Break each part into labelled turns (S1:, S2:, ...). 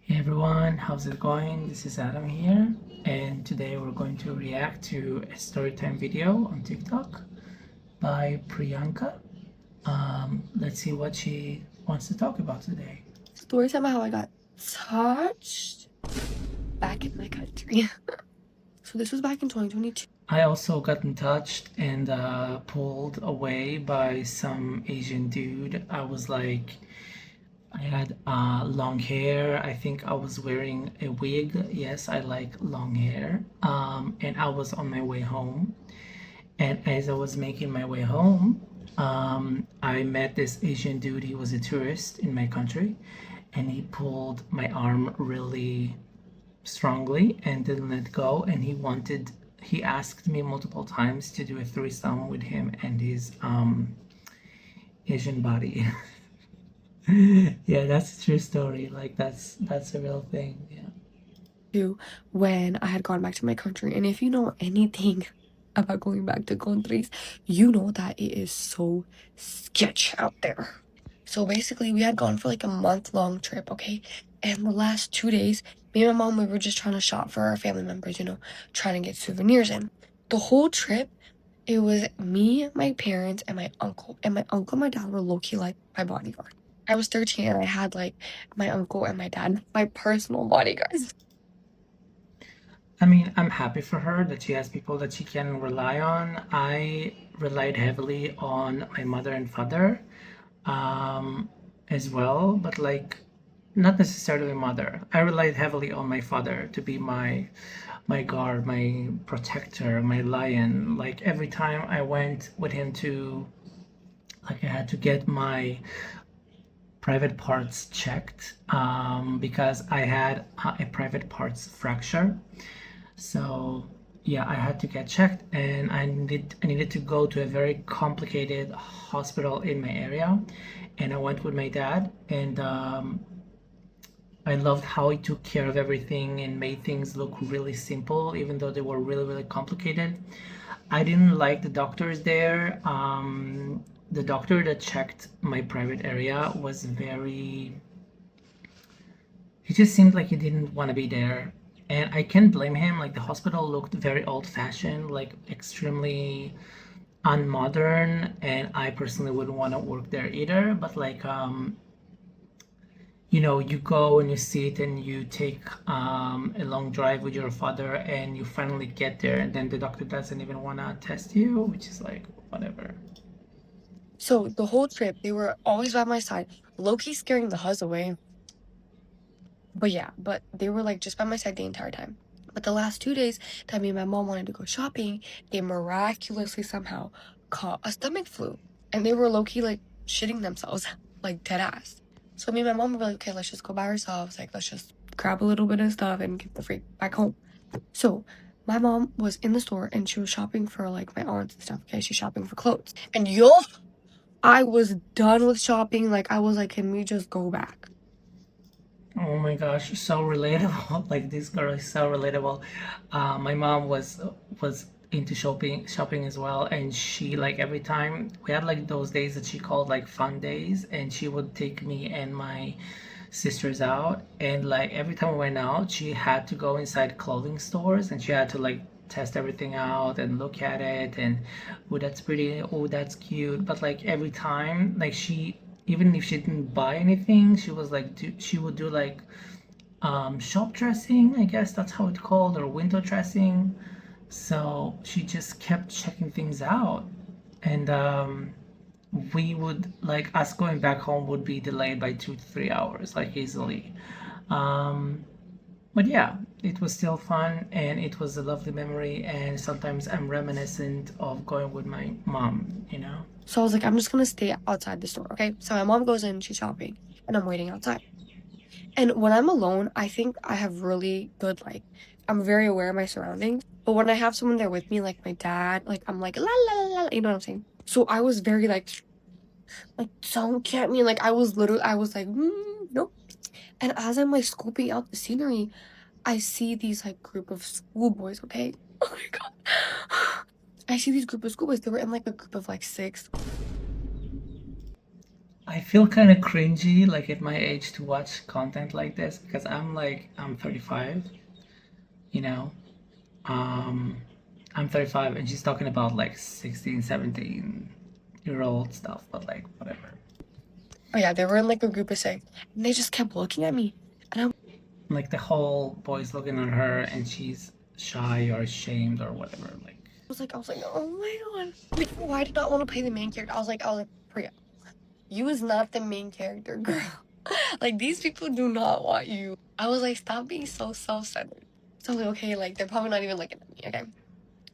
S1: Hey everyone, how's it going? This is Adam here, and today we're going to react to a storytime video on TikTok by Priyanka. Let's see what she wants to talk about today.
S2: Story time about how I got touched back in my country. So this was back in 2022.
S1: I also got touched and pulled away by some Asian dude. I had long hair. I think I was wearing a wig. Yes, I like long hair. And I was on my way home. And as I was making my way home, I met this Asian dude. He was a tourist in my country, and he pulled my arm really strongly and didn't let go. And he asked me multiple times to do a threesome with him and his Asian body. Yeah, that's a true story. Like that's a real thing. Yeah.
S2: When I had gone back to my country. And if you know anything about going back to countries, you know that it is so sketch out there. So basically, we had gone for like a month-long trip, okay? And the last 2 days, me and my mom, we were just trying to shop for our family members, trying to get souvenirs in. The whole trip, it was me, my parents, and my uncle. And my uncle and my dad were low-key like my bodyguard. I was 13 and I had like my uncle and my dad, my personal bodyguards.
S1: I mean, I'm happy for her that she has people that she can rely on. I relied heavily on my mother and father um, as well, but like not necessarily mother. I relied heavily on my father to be my guard, my protector, my lion. Like every time I went with him to like I had to get my private parts checked because I had a private parts fracture. So yeah, I had to get checked, and I needed to go to a very complicated hospital in my area, and I went with my dad, and I loved how he took care of everything and made things look really simple, even though they were really really complicated. I didn't like the doctors there. The doctor that checked my private area was very he just seemed like he didn't want to be there. And I can't blame him. Like the hospital looked very old fashioned, like extremely unmodern. And I personally wouldn't want to work there either. But you go and you sit and you take a long drive with your father and you finally get there. And then the doctor doesn't even want to test you, which is like, whatever.
S2: So the whole trip, they were always by my side, low-key scaring the huzz away. But yeah, but they were like just by my side the entire time. But the last 2 days that me and my mom wanted to go shopping, they miraculously somehow caught a stomach flu. And they were low-key like shitting themselves, like dead ass. So me and my mom were like, okay, let's just go by ourselves. Like, let's just grab a little bit of stuff and get the freak back home. So my mom was in the store and she was shopping for like my aunts and stuff. Okay, she's shopping for clothes. And I was done with shopping. Like, I was like, can we just go back?
S1: Oh my gosh, so relatable. Like this girl is so relatable. My mom was into shopping as well, and she like every time we had like those days that she called like fun days, and she would take me and my sisters out, and like every time we went out, she had to go inside clothing stores, and she had to like test everything out and look at it, and oh that's pretty, oh that's cute. But like every time, like she even if she didn't buy anything, she would do like shop dressing, I guess that's how it's called, or window dressing. So she just kept checking things out, and we would like us going back home would be delayed by 2 to 3 hours, like easily. Um, but yeah, it was still fun, and it was a lovely memory. And sometimes I'm reminiscent of going with my mom.
S2: So I was like, I'm just gonna stay outside the store, okay? So my mom goes in, she's shopping, and I'm waiting outside. And when I'm alone, I think I have really good, like, I'm very aware of my surroundings. But when I have someone there with me, like my dad, like, I'm like, la la la, la, you know what I'm saying? So I was very like, don't get me. Like, I was like, nope. And as I'm like scoping out the scenery, I see these like group of schoolboys, okay? Oh my God. I see these group of schoolboys. They were in like a group of like six.
S1: I feel kind of cringy, like at my age, to watch content like this because I'm 35, you know. Um, I'm 35 and she's talking about like 16, 17-year old stuff, but like whatever.
S2: Oh yeah, they were in like a group of six, and they just kept looking at me, and I'm
S1: Like the whole boys looking at her and she's shy or ashamed or whatever. Like,
S2: I was like, oh my god. Like, oh, I did not want to play the main character. I was like, Priya, you is not the main character, girl. Like these people do not want you. I was like, stop being so self-centered. So I was like, okay, like they're probably not even looking at me, okay?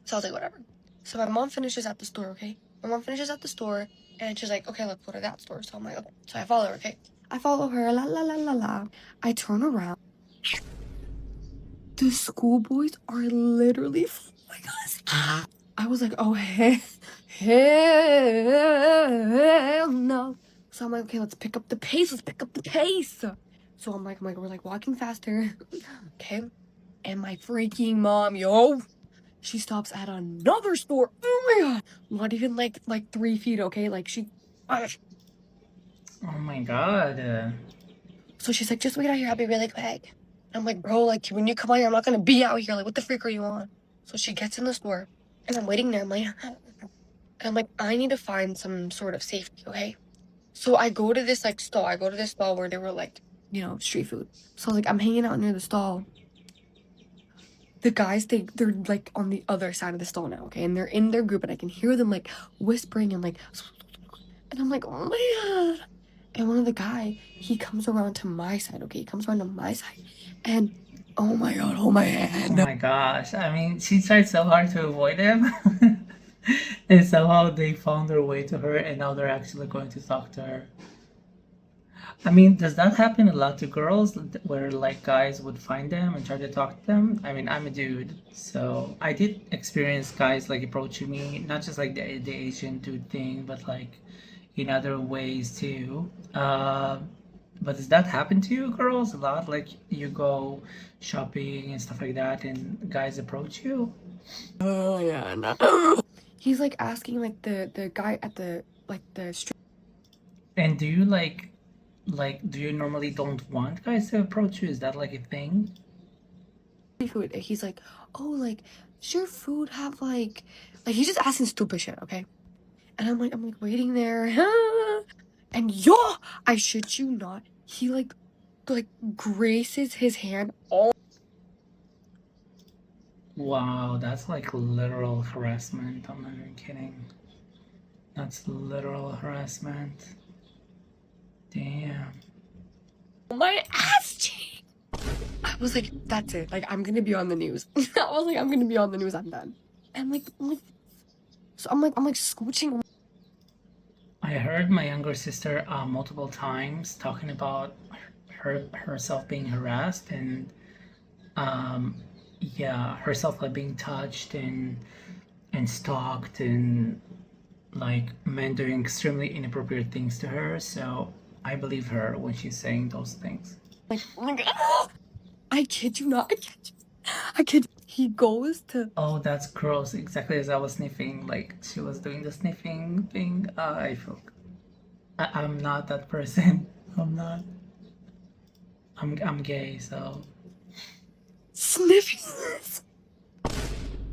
S2: So I was like, whatever. So my mom finishes at the store, okay? My mom finishes at the store and she's like, okay, let's go to that store. So I'm like, okay. So I follow her, okay? I follow her, la la la la la. I turn around. The schoolboys are literally following us. I was like, oh hell no. So I'm like, okay, let's pick up the pace. Let's pick up the pace. So we're like walking faster. Okay. And my freaking mom, yo, she stops at another store. Oh my god. Not even like 3 feet, okay? Like she
S1: oh my god.
S2: so she's like, just wait out here, I'll be really quick. I'm like, bro, like when you come out here, I'm not gonna be out here. Like, what the freak are you on? So she gets in the store and I'm waiting there. I'm like, I need to find some sort of safety, okay? So I go to this like stall. I go to this stall where they were like, street food. So like I'm hanging out near the stall. The guys they're like on the other side of the stall now, okay? And they're in their group and I can hear them like whispering and like and I'm like, oh my god. And one of the guy, he comes around to my side, okay? He comes around to my side. And oh my god, oh my
S1: Oh
S2: hand.
S1: my gosh. I mean, she tried so hard to avoid him. And somehow they found their way to her and now they're actually going to talk to her. I mean, does that happen a lot to girls where like guys would find them and try to talk to them? I mean, I'm a dude, so I did experience guys like approaching me, not just like the Asian dude thing, but like in other ways too. But does that happen to you girls a lot? Like you go shopping and stuff like that and guys approach you?
S2: Oh yeah, no. He's like asking like the guy at the like the street
S1: And do you like do you normally don't want guys to approach you? Is that like a thing?
S2: food. He's like, oh, like, does your food have like he's just asking stupid shit, okay? And I'm like waiting there, and yo, I shit you not, he like graces his hand all.
S1: Wow, that's like literal harassment. I'm not even kidding. That's literal harassment. Damn.
S2: My ass cheek. I was like, that's it. Like, I'm gonna be on the news. I was like, I'm gonna be on the news. I'm done. And so I'm like scooching.
S1: I heard my younger sister multiple times talking about herself being harassed and um, yeah, herself like being touched and stalked and like men doing extremely inappropriate things to her. So I believe her when she's saying those things.
S2: Like, oh my god, I kid you not. I kid. He goes to.
S1: Oh, that's gross. Exactly as I was sniffing, like she was doing the sniffing thing. I feel I'm not that person. I'm not. I'm gay, so
S2: Sniffing.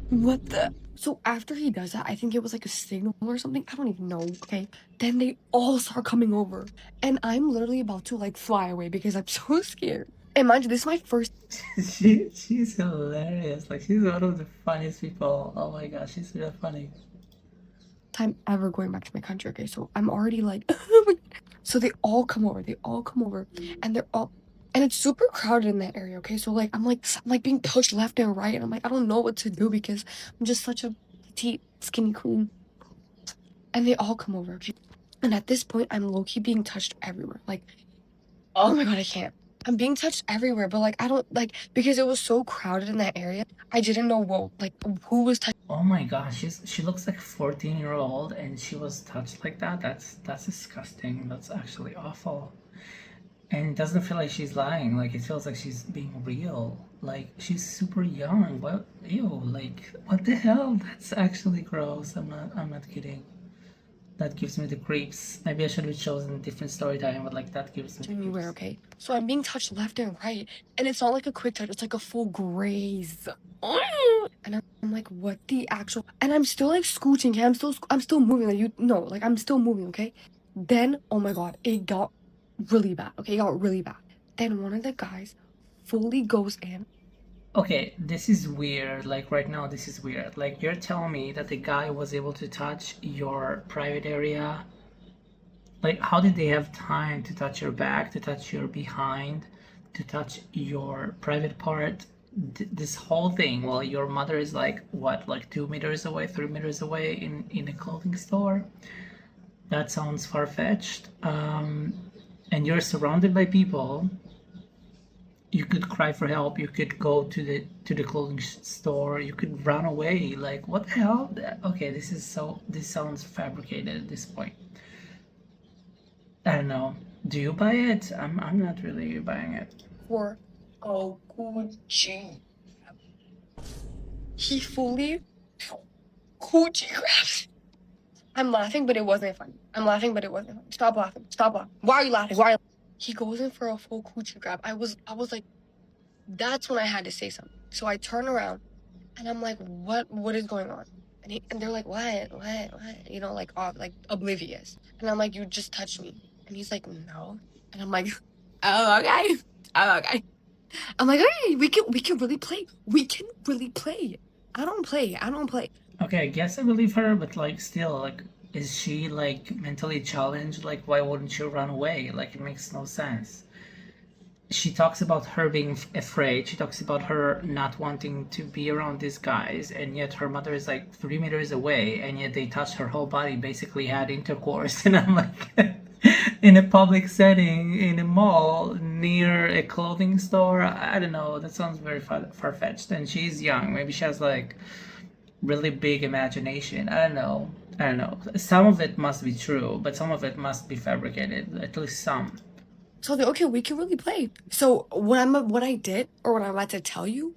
S2: What the? So after he does that, I think it was like a signal or something. I don't even know. Okay. Then they all start coming over. And I'm literally about to like fly away because I'm so scared. And mind you, this is my first
S1: she's hilarious. Like she's one of the funniest people. Oh my gosh, she's really funny.
S2: time ever going back to my country. Okay. So I'm already like, so they all come over. They all come over. And they're all and it's super crowded in that area. Okay. So like I'm like being pushed left and right. And I'm like, I don't know what to do because I'm just such a petite, skinny queen. And they all come over, okay? And at this point, I'm low-key being touched everywhere. Like, oh my god, I can't. I'm being touched everywhere, but like I don't like because it was so crowded in that area. I didn't know what like who was touching.
S1: Oh my gosh, she looks like a 14-year-old and she was touched like that. That's disgusting. That's actually awful. And it doesn't feel like she's lying. Like it feels like she's being real. Like she's super young. What? Ew. Like what the hell? That's actually gross. I'm not kidding. That gives me the creeps. Maybe I should have chosen a different story time, but like that gives me the
S2: Me where,
S1: creeps.
S2: okay? So I'm being touched left and right, and it's not like a quick touch, it's like a full graze. And I'm like, what the actual? And I'm still like scooching, okay? I'm still moving. Like you know, like I'm still moving, okay? Then, oh my god, it got really bad. Okay, it got really bad. Then one of the guys fully goes in.
S1: Okay, this is weird. Like right now, this is weird. Like you're telling me that the guy was able to touch your private area. Like, how did they have time to touch your back, to touch your behind, to touch your private part? This whole thing while your mother is like what, like 2 meters away, 3 meters away in a clothing store? That sounds far fetched. And you're surrounded by people. You could cry for help. You could go to the clothing store. You could run away. Like what the hell? Okay, this is so. This sounds fabricated at this point. I don't know. Do you buy it? I'm not really buying it.
S2: For oh Gucci. He fully Gucci grabbed. I'm laughing, but it wasn't funny. I'm laughing, but it wasn't funny. Stop laughing. Stop laughing. Why are you laughing? Why? He goes in for a full coochie grab. I was like, that's when I had to say something. So I turn around and I'm like, what is going on? And they're like, what? You know, like oblivious. And I'm like, you just touched me. And he's like, no. And I'm like, oh okay, oh okay. I'm like, hey, we can really play. We can really play. I don't play. I don't play.
S1: Okay, I guess I believe her, but like still, like, is she like mentally challenged? Like, why wouldn't she run away? Like, it makes no sense. She talks about her being afraid. She talks about her not wanting to be around these guys, and yet her mother is like 3 meters away, and yet they touched her whole body, basically had intercourse. And I'm like, in a public setting, in a mall, near a clothing store. I don't know. That sounds very far fetched. And she's young. Maybe she has like really big imagination. I don't know. I don't know. Some of it must be true, but some of it must be fabricated. At least some.
S2: So they're okay, we can really play. So what I did, or what I'm about to tell you,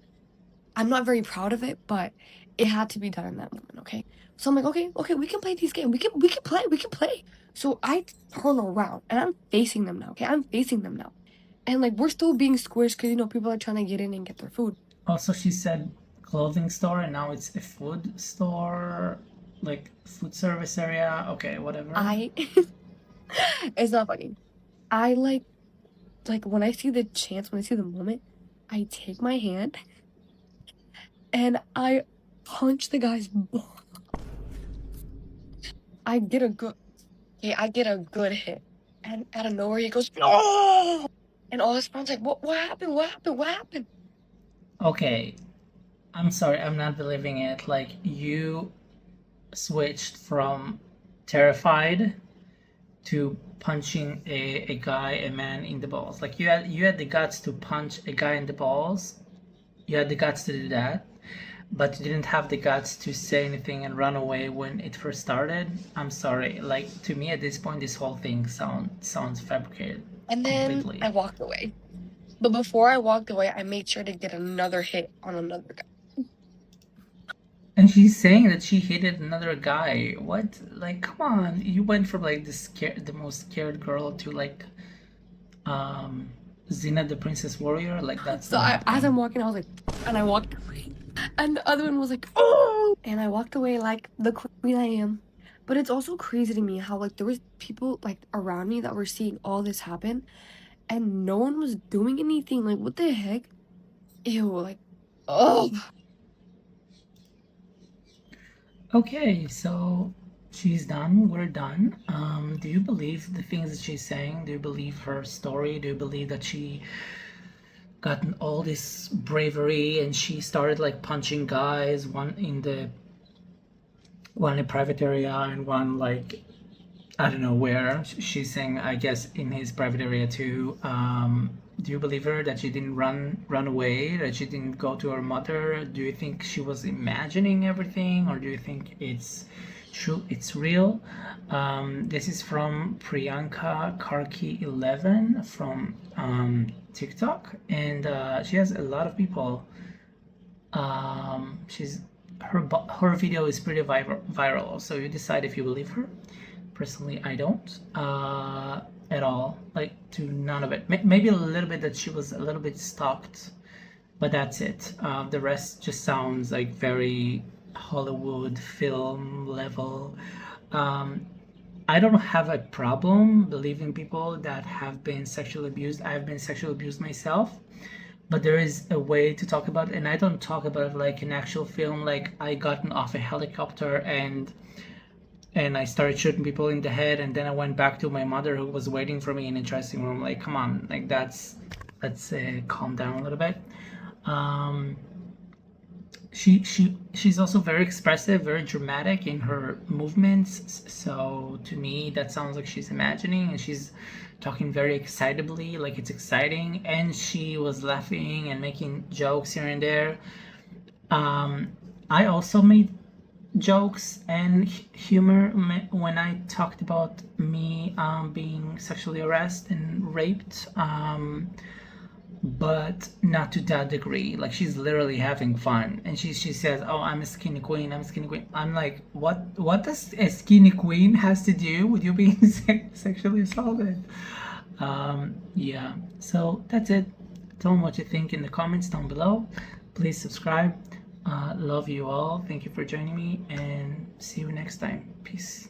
S2: I'm not very proud of it, but it had to be done in that moment, okay? So I'm like, okay, we can play these games. We can play. So I turn around and I'm facing them now, okay? I'm facing them now. And like we're still being squished because you know people are trying to get in and get their food.
S1: Also, she said clothing store, and now it's a food store, like food service area. Okay, whatever.
S2: I it's not funny. I like when I see the chance, when I see the moment, I take my hand and I punch the guy's ball. I get a good I get a good hit. And out of nowhere he goes, "No!" And all his friends like, what happened? What happened? What happened?
S1: Okay, I'm sorry, I'm not believing it. Like, you switched from terrified to punching a guy, a man in the balls. Like, you had the guts to punch a guy in the balls. You had the guts to do that, but you didn't have the guts to say anything and run away when it first started. I'm sorry. Like, to me at this point, this whole thing sounds fabricated
S2: And then
S1: completely.
S2: I walked away. But before I walked away, I made sure to get another hit on another guy.
S1: And she's saying that she hated another guy. What? Like, come on. You went from like the most scared girl to like um Xena the Princess Warrior. Like, that's
S2: So
S1: not
S2: as I'm
S1: happening.
S2: walking, I was like, and I walked away. And the other one was like, oh! And I walked away like the queen I am. But it's also crazy to me how like there was people like around me that were seeing all this happen and no one was doing anything. Like, what the heck? Ew, like, oh.
S1: Okay, so she's done. We're done. Do you believe the things that she's saying? Do you believe her story? Do you believe that she gotten all this bravery and she started like punching guys, one in the private area and one like I don't know where. She's saying, I guess, in his private area too. Do you believe her that she didn't run away? That she didn't go to her mother? Do you think she was imagining everything, or do you think it's true? It's real. This is from Priyanka Karki 11 from TikTok, and she has a lot of people. She's her video is pretty viral, so you decide if you believe her. Personally, I don't at all. Like, to none of it. Maybe a little bit that she was a little bit stalked, but that's it. The rest just sounds like very Hollywood film level. Um, I don't have a problem believing people that have been sexually abused. I've been sexually abused myself, but there is a way to talk about it, and I don't talk about it like an actual film, like I gotten off a helicopter and I started shooting people in the head, and then I went back to my mother who was waiting for me in the dressing room. Like, come on, like that's let's calm down a little bit. Um, she's also very expressive, very dramatic in her movements. So to me, that sounds like she's imagining, and she's talking very excitably, like it's exciting. And she was laughing and making jokes here and there. Um, I also made jokes and humor when I talked about me being sexually harassed and raped. But not to that degree. Like, she's literally having fun, and she says, "Oh, I'm a skinny queen. I'm a skinny queen." I'm like, what does a skinny queen has to do with you being sexually assaulted? Yeah. So that's it. Tell me what you think in the comments down below. Please subscribe. Love you all. Thank you for joining me, and see you next time. Peace.